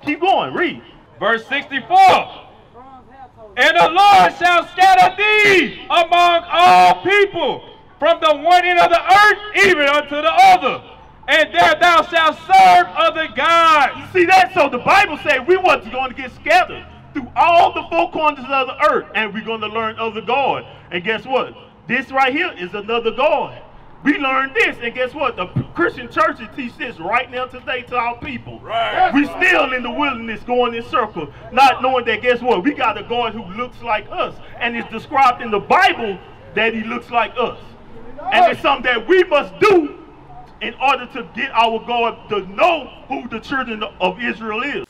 Keep going, read. Verse 64. And the Lord shall scatter thee among all people, from the one end of the earth even unto the other. And there thou shalt serve other gods. You see that? So the Bible says we want to going to get scattered through all the four corners of the earth, and we're going to learn other God. And guess what? This right here is another God. We learned this, and guess what? The Christian churches teach this right now today to our people. Right. We still in the wilderness going in circles, not knowing that, guess what? We got a God who looks like us, and it's described in the Bible that he looks like us. And it's something that we must do in order to get our God to know who the children of Israel is.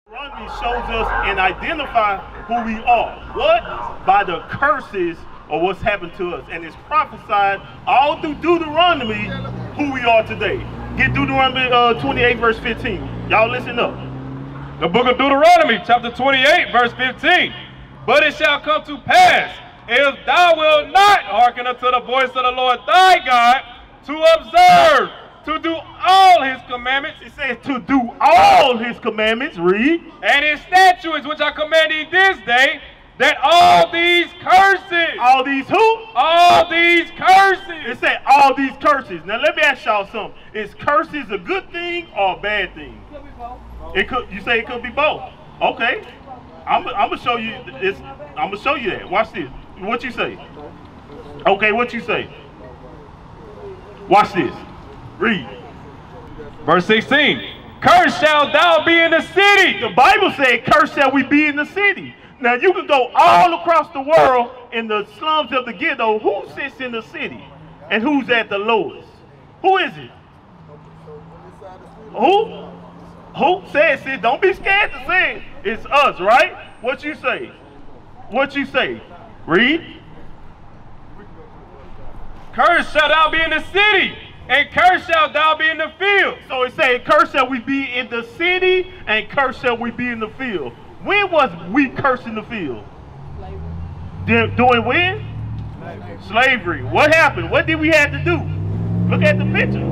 Deuteronomy shows us and identify who we are. What? By the curses or what's happened to us. And it's prophesied all through Deuteronomy who we are today. Get Deuteronomy 28 verse 15. Y'all listen up. The book of Deuteronomy chapter 28 verse 15. But it shall come to pass, if thou wilt not hearken unto the voice of the Lord thy God, to observe, to do all his commandments. It says to do all his commandments. Read. And his statutes which I command thee this day, that all these curses. All these who? All these curses. It said all these curses. Now let me ask y'all something. Is curses a good thing or a bad thing? Could be both. It could. You say it could be both. Okay. I'm gonna show you this. I'm gonna show you that. Watch this. What you say? Okay. What you say? Watch this. Read. Verse 16. Cursed shalt thou be in the city. The Bible said, cursed shall we be in the city. Now you can go all across the world in the slums of the ghetto. Who sits in the city? And who's at the lowest? Who is it? Who? Who says it? Don't be scared to say it. It's us, right? What you say? What you say? Read. Cursed shalt thou be in the city, and cursed shalt thou be in the field. So it says, cursed shall we be in the city, and cursed shall we be in the field. When was we cursed in the field? Doing when? Slavery. What happened? What did we have to do? Look at the pictures.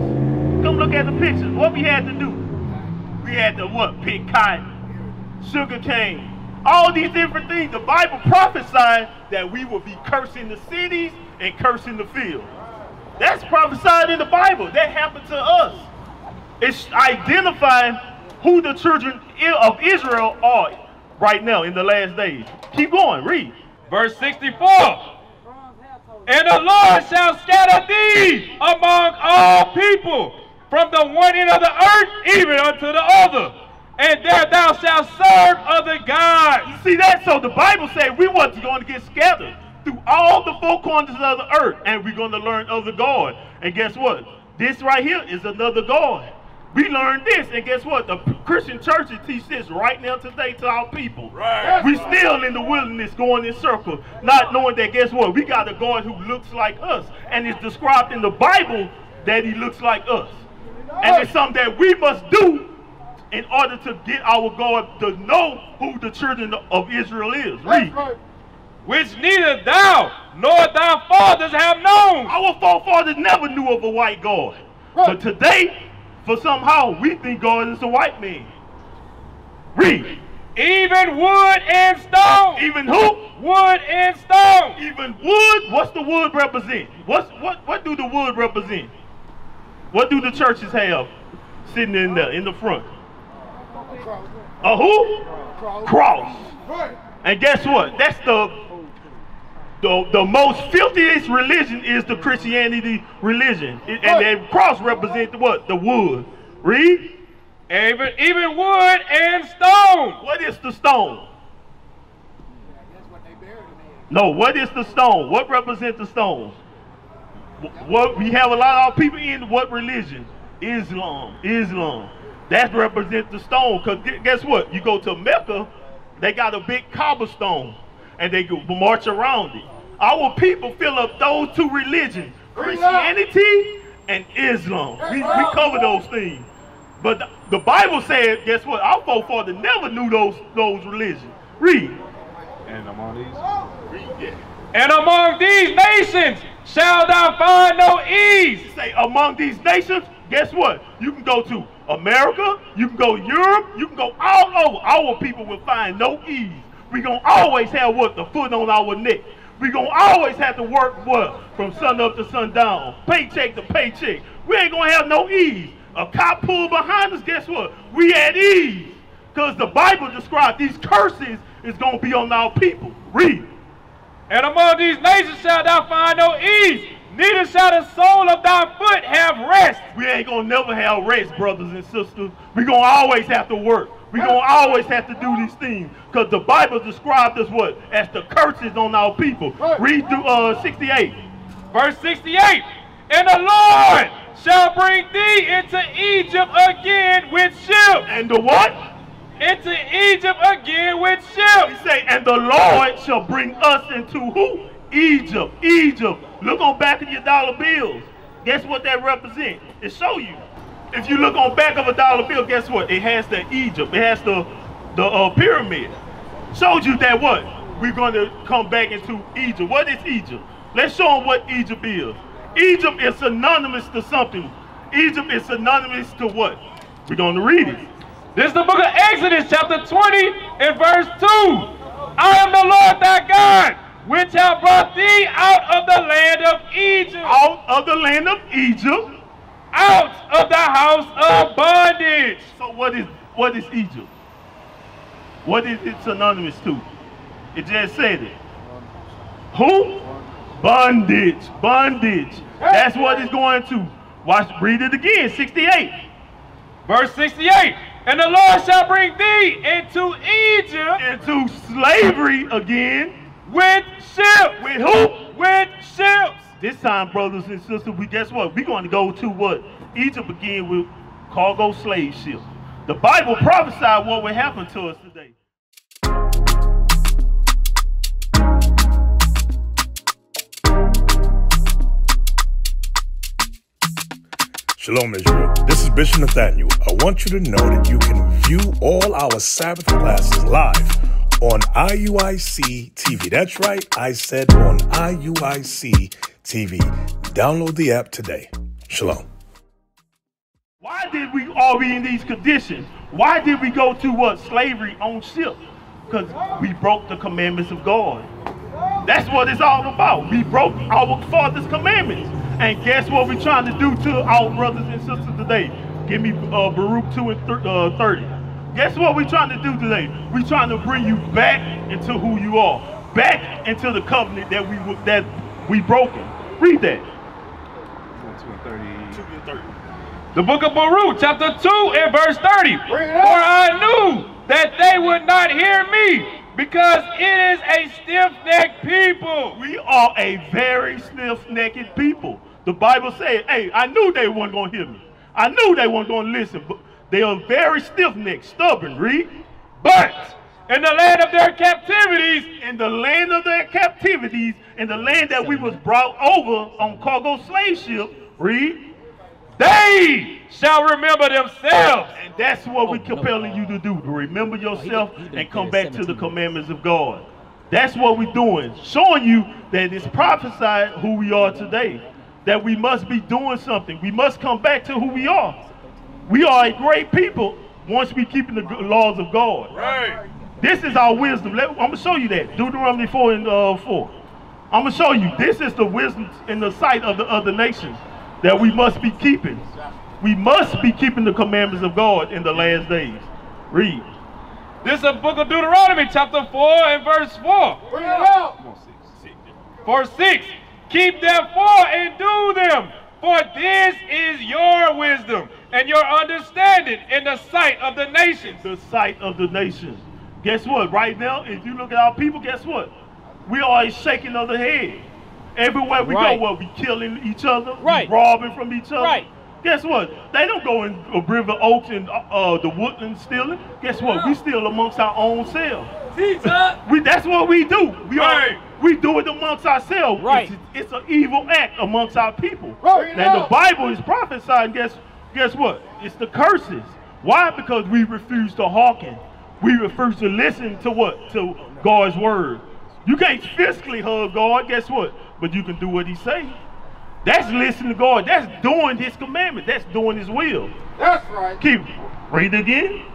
Come look at the pictures. What we had to do? We had to what? Pick cotton, sugar cane, all these different things. The Bible prophesied that we will be cursed in the cities and cursed in the field. That's prophesied in the Bible. That happened to us. It's identifying who the children of Israel are right now in the last days. Keep going, read. Verse 64. And the Lord shall scatter thee among all people, from the one end of the earth even unto the other. And there thou shalt serve other gods. You see that? So the Bible says we want to going to get scattered through all the four corners of the earth, and we're going to learn other God. And guess what? This right here is another God. We learned this, and guess what? The Christian churches teach this right now today to our people. Right. We still in the wilderness going in circles, not knowing that, guess what? We got a God who looks like us, and it's described in the Bible that he looks like us. And it's something that we must do in order to get our God to know who the children of Israel is. Read. Which neither thou nor thy fathers have known. Our forefathers never knew of a white God. But today, for somehow, we think God is a white man. Read. Even wood and stone. Even who? Wood and stone. Even wood? What's the wood represent? What do the wood represent? What do the churches have sitting in there in the front? A who? Cross. And guess what? That's the most filthiest religion is the Christianity religion. And the cross represents what? The wood. Read. Even wood and stone. What is the stone? No, what is the stone? What represents the stones? What we have a lot of our people in what religion? Islam. That represents the stone. Because guess what? You go to Mecca, they got a big cobblestone, and they go march around it. Our people fill up those two religions, Christianity and Islam. We cover those things. But the Bible said, guess what? Our forefathers never knew those religions. Read. And among these nations shall thou find no ease. Say, among these nations, guess what? You can go to America, you can go Europe, you can go all over. Our people will find no ease. We're going to always have what? The foot on our neck. We're going to always have to work what? From sun up to sundown, paycheck to paycheck. We ain't going to have no ease. A cop pull behind us, guess what? We at ease. Because the Bible describes these curses is going to be on our people. Read. And among these nations shalt thou find no ease, neither shall the sole of thy foot have rest. We ain't going to never have rest, brothers and sisters. We're going to always have to work. We're going to always have to do these things. Because the Bible described us what? As the curses on our people. Read through 68. Verse 68. And the Lord shall bring thee into Egypt again with ships. And the what? Into Egypt again with ships. He say, and the Lord shall bring us into who? Egypt. Egypt. Look on back of your dollar bills. Guess what that represents? It show you. If you look on back of a dollar bill, guess what? It has the Egypt. It has the pyramid. Shows you that what? We're going to come back into Egypt. What is Egypt? Let's show them what Egypt is. Egypt is synonymous to something. Egypt is synonymous to what? We're going to read it. This is the book of Exodus, chapter 20, and verse 2. I am the Lord thy God, which have brought thee out of the land of Egypt. Out of the land of Egypt. Out of the house of bondage. So what is Egypt? What is it synonymous to? It just said it. Who? Bondage. Bondage. That's what it's going to. Read it again. 68. Verse 68. And the Lord shall bring thee into Egypt. Into slavery again. With ships. With who? With ships. This time, brothers and sisters, guess what? We're going to go to what? Egypt again with cargo slave ships. The Bible prophesied what would happen to us today. Shalom, Israel. This is Bishop Nathaniel. I want you to know that you can view all our Sabbath classes live on IUIC TV. That's right, I said on IUIC TV. Download the app today. Shalom. Why did we all be in these conditions? Why did we go to what? Slavery on ship? Because we broke the commandments of God. That's what it's all about. We broke our Father's commandments. And guess what we're trying to do to our brothers and sisters today? Give me Baruch 2 and 30. Guess what we're trying to do today? We're trying to bring you back into who you are. Back into the covenant that we broken. Read that. 2 and 30. 2 and 30. The book of Baruch, chapter 2 and verse 30. For I knew that they would not hear me, because it is a stiff-necked people. We are a very stiff-necked people. The Bible says, hey, I knew they weren't going to hear me. I knew they weren't going to listen, but they are very stiff-necked, stubborn. Read. But in the land of their captivities, in the land of their captivities, in the land that we was brought over on cargo slave ship, read, they shall remember themselves. And that's what we're compelling you to do, to remember yourself and come back to the commandments of God. That's what we're doing, showing you that it's prophesied who we are today, that we must be doing something. We must come back to who we are. We are a great people once we keep the laws of God. Right. This is our wisdom. I'm going to show you that. Deuteronomy 4 and 4. I'm going to show you. This is the wisdom in the sight of the other nations that we must be keeping. We must be keeping the commandments of God in the last days. Read. This is the book of Deuteronomy, chapter 4 and verse 4. Bring it out. Verse 6. Keep therefore and do them, for this is your wisdom and your understanding in the sight of the nations. The sight of the nations. Guess what? Right now, if you look at our people, guess what? We are a shaking of the head. Everywhere we go, what? We killing each other, we robbing from each other. Guess what? They don't go in River Oaks and the woodlands stealing. Guess what? We steal amongst our own selves. That's what we do. Right. We do it amongst ourselves. Right. It's an evil act amongst our people. Right. And the Bible is prophesying. Guess what? It's the curses. Why? Because we refuse to hearken. We refuse to listen to what? To God's word. You can't physically hug God. Guess what? But you can do what He say. That's listening to God. That's doing His commandment. That's doing His will. That's right. Keep read it again.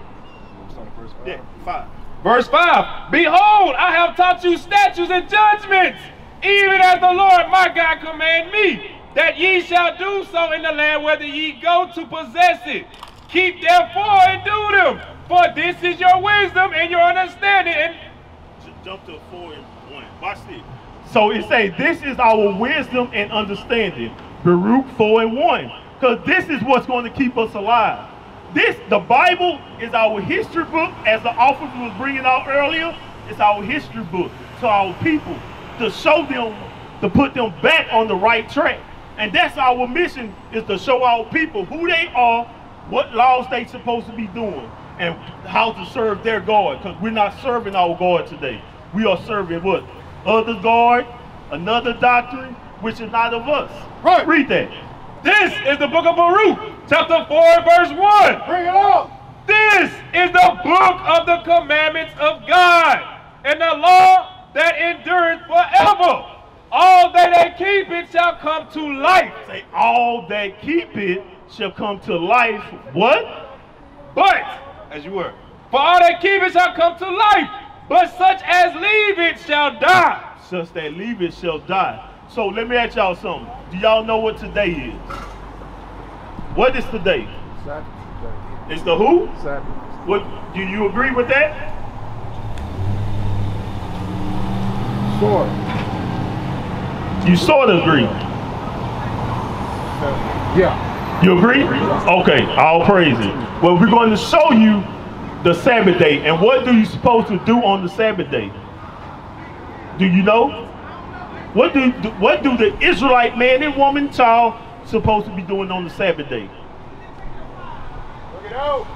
Yeah, 5. Verse 5. Behold, I have taught you statutes and judgments, even as the Lord my God command me, that ye shall do so in the land whither ye go to possess it. Keep therefore and do them, for this is your wisdom and your understanding. And jump to 4 and 1. Watch this. So it says, this is our wisdom and understanding. Baruch 4 and 1. Because this is what's going to keep us alive. The Bible is our history book, as the author was bringing out earlier. It's our history book to our people, to show them, to put them back on the right track. And that's our mission, is to show our people who they are, what laws they supposed to be doing, and how to serve their God. Because we're not serving our God today. We are serving what? Other God, another doctrine, which is not of us. Right. Read that. this is the book of Baruch, chapter 4, verse 1. Bring it on. This is the book of the commandments of God, and the law that endureth forever. All that keep it shall come to life. Say, all that keep it shall come to life. What? But, as you were, for all that keep it shall come to life, but such as leave it shall die. Such that leave it shall die. So let me ask y'all something. Do y'all know what today is? What is today? Sabbath. It's the who? Sabbath. What? Do you agree with that? Sword. You sort of agree. Yeah. You agree? Okay, all praise it. Well, we're going to show you the Sabbath day. And what do you supposed to do on the Sabbath day? Do you know? What do the Israelite man and woman child supposed to be doing on the Sabbath day?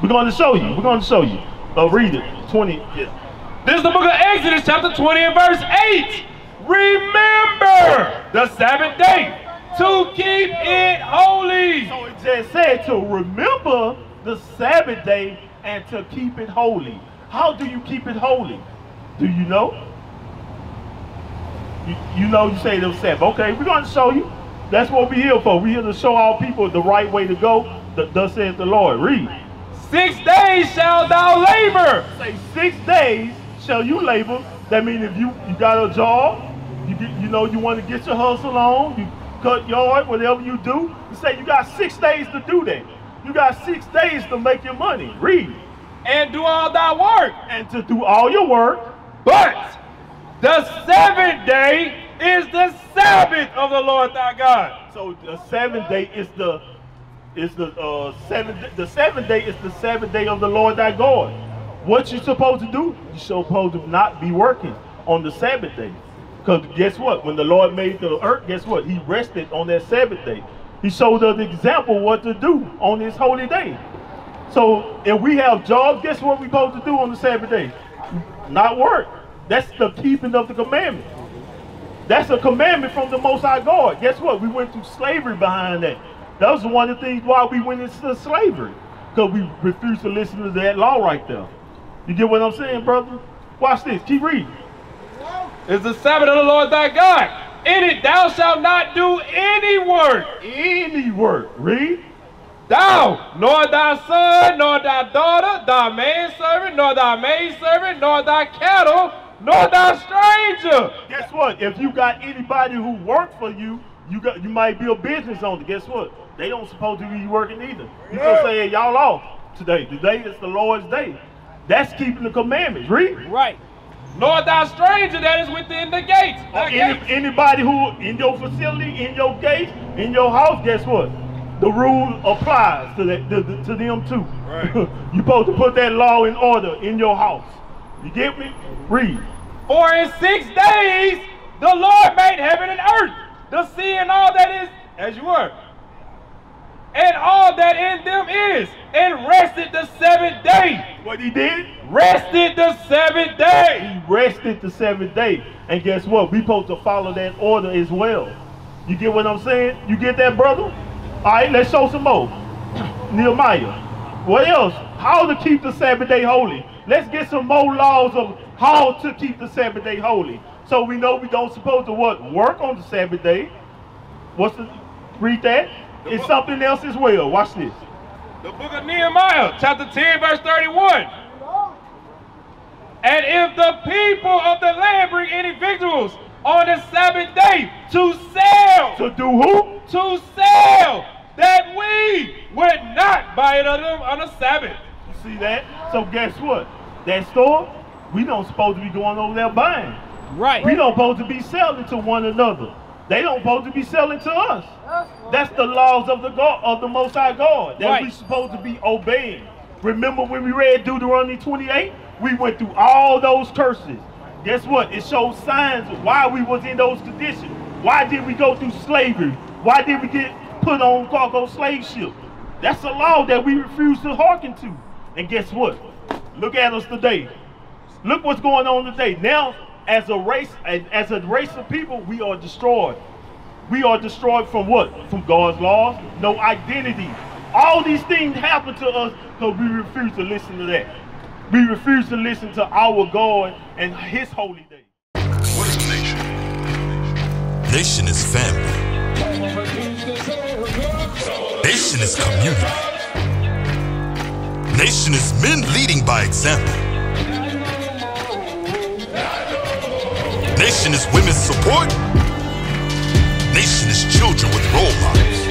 We're going to show you. We're going to show you. Read it. 20. Yeah. This is the book of Exodus, chapter 20 and verse 8. Remember the Sabbath day to keep it holy. So it just said to remember the Sabbath day and to keep it holy. How do you keep it holy? Do you know? You know, you say the Sabbath. Okay, we're going to show you. That's what we're here for. We're here to show our people the right way to go. Thus saith the Lord. Read. 6 days shall thou labor. Say 6 days shall you labor. That means if you got a job, you know you want to get your hustle on, you cut yard, whatever you do. You say you got 6 days to do that. You got 6 days to make your money. Read. And do all thy work. And to do all your work. But the 7th day is the Sabbath of the Lord thy God. So the 7th day is the 7th day is the Sabbath day of the Lord thy God. What you supposed to do? You're supposed to not be working on the Sabbath day. Because guess what? When the Lord made the earth, guess what? He rested on that Sabbath day. He showed us the example what to do on this holy day. So if we have jobs, guess what we're supposed to do on the Sabbath day? Not work. That's the keeping of the commandment. That's a commandment from the Most High God. Guess what? We went through slavery behind that. That was one of the things why we went into slavery. Because we refused to listen to that law right there. You get what I'm saying, brother? Watch this. Keep reading. It's the Sabbath of the Lord thy God. In it thou shalt not do any work. Any work. Read. Thou, nor thy son, nor thy daughter, thy manservant, nor thy maidservant, nor thy cattle, nor thy stranger. Guess what? If you got anybody who work for you, you might be a business owner. Guess what? They don't supposed to be working either. You gonna say, hey, y'all off today. Today is the Lord's day. That's keeping the commandments. Read. Right. Nor thy stranger that is within the gates. Anybody who in your facility, in your gate, in your house, guess what? The rule applies to them too. Right. You're supposed to put that law in order in your house. You get me? Read. For in 6 days the Lord made heaven and earth, the sea and all that is, as you were, and all that in them is, and rested the 7th day. What he did? Rested the 7th day. He rested the 7th day. And guess what? We supposed to follow that order as well. You get what I'm saying? You get that, brother? All right, let's show some more. Nehemiah. What else? How to keep the Sabbath day holy. Let's get some more laws of how to keep the Sabbath day holy. So we know we don't supposed to what? Work on the Sabbath day. Read that. It's something else as well. Watch this. The book of Nehemiah, chapter 10, verse 31. And if the people of the land bring any victuals on the Sabbath day to sell. To do who? To sell. That we would not buy it of them on the Sabbath. You see that? So guess what? That store, we don't supposed to be going over there buying. Right. We don't supposed to be selling to one another. They don't supposed to be selling to us. That's the laws of the God, of the Most High God, that we supposed to be obeying. Remember when we read Deuteronomy 28? We went through all those curses. Guess what? It shows signs of why we was in those conditions. Why did we go through slavery? Why did we get put on cargo slave ship? That's a law that we refuse to hearken to. And guess what? Look at us today. Look what's going on today. Now, as a race of people, we are destroyed. We are destroyed from what? From God's laws, no identity. All these things happen to us because we refuse to listen to that. We refuse to listen to our God and His holy day. What is a nation? Nation is family. Nation is community. Nation is men leading by example. Nation is women's support. Nation is children with role models.